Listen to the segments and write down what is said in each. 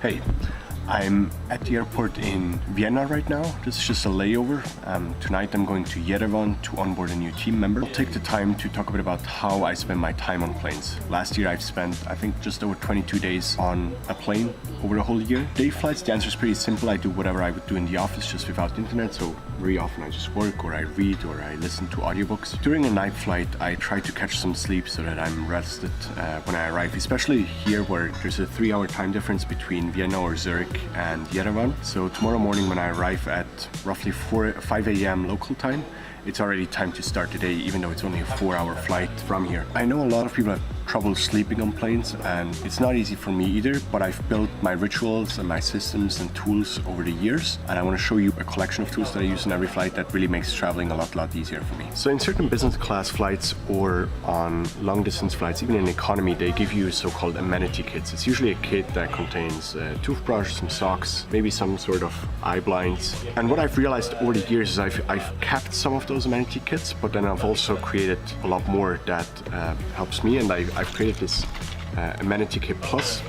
Hey, I'm at the airport in Vienna right now. This is just a layover. Tonight I'm going to Yerevan to onboard a new team member. I'll take the time to talk a bit about how I spend my time on planes. Last year I've spent, I think, just over 22 days on a plane over the whole year. Day flights, the answer is pretty simple. I do whatever I would do in the office, just without internet. So very often I just work, or I read, or I listen to audiobooks. During a night flight, I try to catch some sleep so that I'm rested when I arrive, especially here where there's a 3-hour time difference between Vienna or Zurich and Yerevan. So tomorrow morning when I arrive at roughly 5 a.m. local time, it's already time to start the day, even though it's only a 4-hour flight from here. I know a lot of people have trouble sleeping on planes, and it's not easy for me either, but I've built my rituals and my systems and tools over the years, and I want to show you a collection of tools that I use in every flight that really makes traveling a lot easier for me. So in certain business class flights or on long distance flights, even in economy, they give you so-called amenity kits. It's usually a kit that contains a toothbrush, some socks, maybe some sort of eye blinds. And what I've realized over the years is I've kept some of those amenity kits, but then I've also created a lot more that helps me, and I've created this Amenity Kit Plus,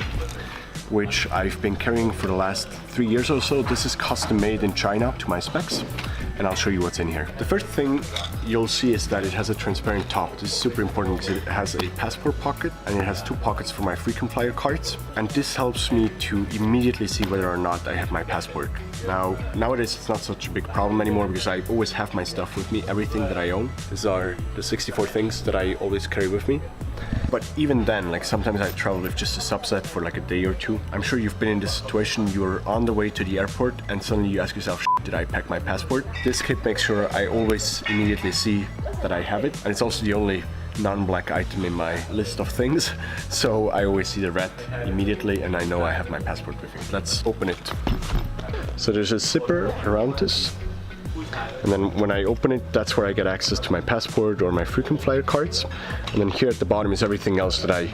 which I've been carrying for the last 3 years or so. This is custom made in China to my specs, and I'll show you what's in here. The first thing you'll see is that it has a transparent top. This is super important because it has a passport pocket and it has 2 pockets for my frequent flyer cards, and this helps me to immediately see whether or not I have my passport. Now, nowadays it's not such a big problem anymore because I always have my stuff with me, everything that I own. These are the 64 things that I always carry with me. But even then, like, sometimes I travel with just a subset for like a day or two. I'm sure you've been in this situation. You're on the way to the airport and suddenly you ask yourself, did I pack my passport? This kit makes sure I always immediately see that I have it. And it's also the only non-black item in my list of things. So I always see the red immediately and I know I have my passport with me. Let's open it. So there's a zipper around this. And then when I open it, that's where I get access to my passport or my frequent flyer cards. And then here at the bottom is everything else that I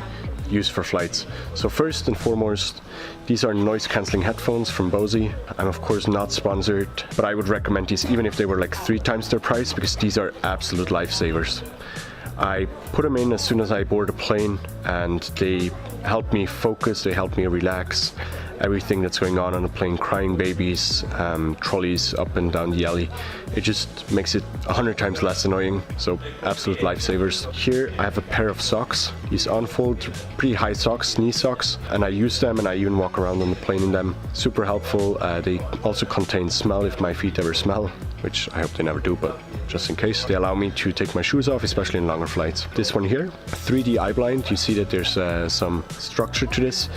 use for flights. So first and foremost, these are noise cancelling headphones from Bose. I'm of course not sponsored, but I would recommend these even if they were like 3 times their price, because these are absolute lifesavers. I put them in as soon as I board a plane and they help me focus, they help me relax. Everything that's going on a plane, crying babies, trolleys up and down the alley, it just makes it 100 times less annoying. So absolute lifesavers. Here I have a pair of socks. These unfold, pretty high socks, knee socks, and I use them and I even walk around on the plane in them. Super helpful. They also contain smell if my feet ever smell, which I hope they never do, but just in case. They allow me to take my shoes off, especially in longer flights. This one here, a 3D eye blind. You see that there's some structure to this.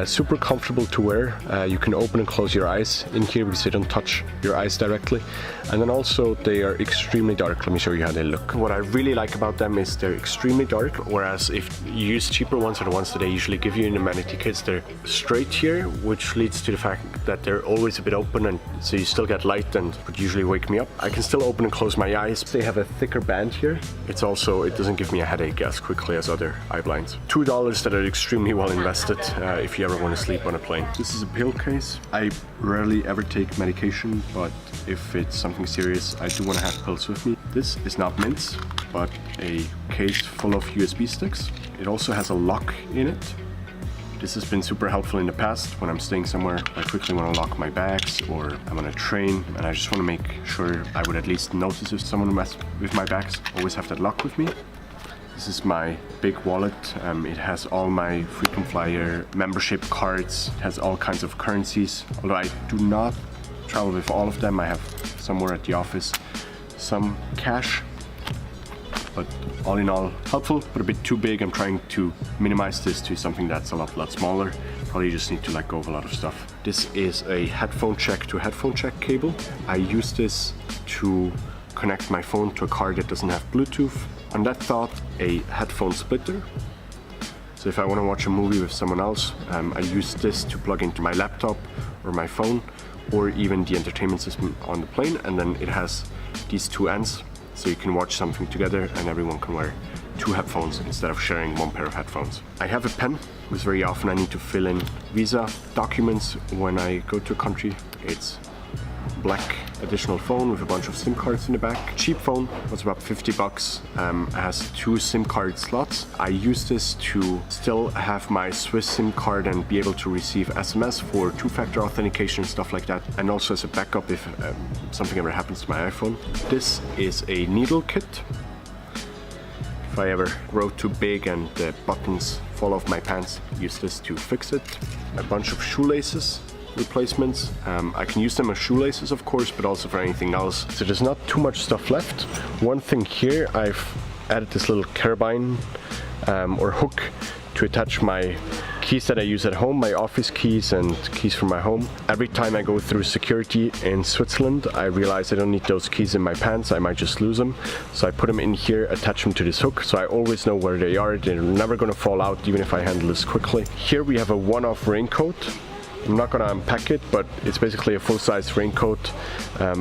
Super comfortable to wear. You can open and close your eyes in here because they don't touch your eyes directly. And then also they are extremely dark. Let me show you how they look. What I really like about them is they're extremely dark, whereas if you use cheaper ones or the ones that they usually give you in Amenity Kits, they're straight here, which leads to the fact that they're always a bit open, and so you still get light and would usually wake me up. I can still open and close my eyes. They have a thicker band here. It doesn't give me a headache as quickly as other eye blinds. $2 that are extremely well invested if you ever want to sleep on a plane. This is a pill case. I rarely ever take medication, but if it's something serious, I do want to have pills with me. This is not mints, but a case full of USB sticks. It also has a lock in it. This has been super helpful in the past when I'm staying somewhere. I quickly want to lock my bags, or I'm on a train and I just want to make sure I would at least notice if someone messed with my bags. Always have that lock with me. This is my big wallet. It has all my frequent flyer membership cards. It has all kinds of currencies. Although I do not travel with all of them, I have somewhere at the office some cash. But all in all, helpful, but a bit too big. I'm trying to minimize this to something that's a lot smaller. Probably just need to let go of a lot of stuff. This is a headphone jack to headphone jack cable. I use this to connect my phone to a car that doesn't have Bluetooth. On that thought, a headphone splitter. So if I want to watch a movie with someone else, I use this to plug into my laptop or my phone, or even the entertainment system on the plane, and then it has these 2 ends. So you can watch something together and everyone can wear 2 headphones instead of sharing 1 pair of headphones. I have a pen because very often I need to fill in visa documents when I go to a country. It's black additional phone with a bunch of SIM cards in the back. Cheap phone, was about 50 bucks. It has 2 SIM card slots. I use this to still have my Swiss SIM card and be able to receive SMS for 2-factor authentication and stuff like that, and also as a backup if something ever happens to my iPhone. This is a needle kit. If I ever grow too big and the buttons fall off my pants, use this to fix it. A bunch of shoelaces replacements. I can use them as shoelaces, of course, but also for anything else. So there's not too much stuff left. One thing here, I've added this little carabine or hook to attach my keys that I use at home, my office keys and keys for my home. Every time I go through security in Switzerland, I realize I don't need those keys in my pants, I might just lose them. So I put them in here, attach them to this hook, so I always know where they are. They're never gonna fall out, even if I handle this quickly. Here we have a one-off raincoat. I'm not gonna unpack it, but it's basically a full-size raincoat.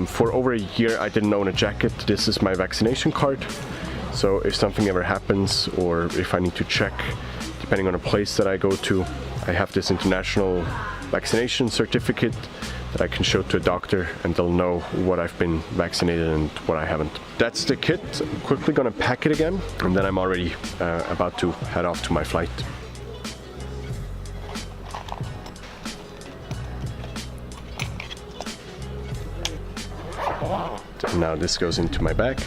For over a year I didn't own a jacket. This is my vaccination card. So if something ever happens, or if I need to check, depending on a place that I go to, I have this international vaccination certificate that I can show to a doctor, and they'll know what I've been vaccinated and what I haven't. That's the kit. I'm quickly gonna pack it again, and then I'm already about to head off to my flight. Now this goes into my bag.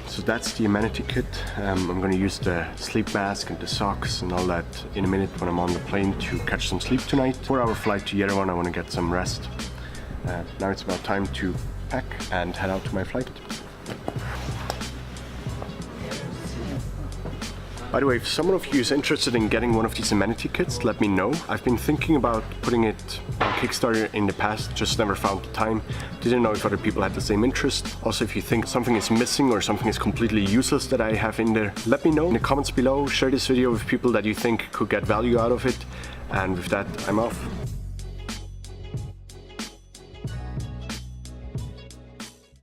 So that's the Amenity Kit. I'm going to use the sleep mask and the socks and all that in a minute when I'm on the plane to catch some sleep tonight. 4-hour flight to Yerevan, I want to get some rest. Now it's about time to pack and head out to my flight. By the way, if someone of you is interested in getting one of these Amenity Kits, let me know. I've been thinking about putting it on Kickstarter in the past, just never found the time. Didn't know if other people had the same interest. Also, if you think something is missing or something is completely useless that I have in there, let me know in the comments below. Share this video with people that you think could get value out of it. And with that, I'm off.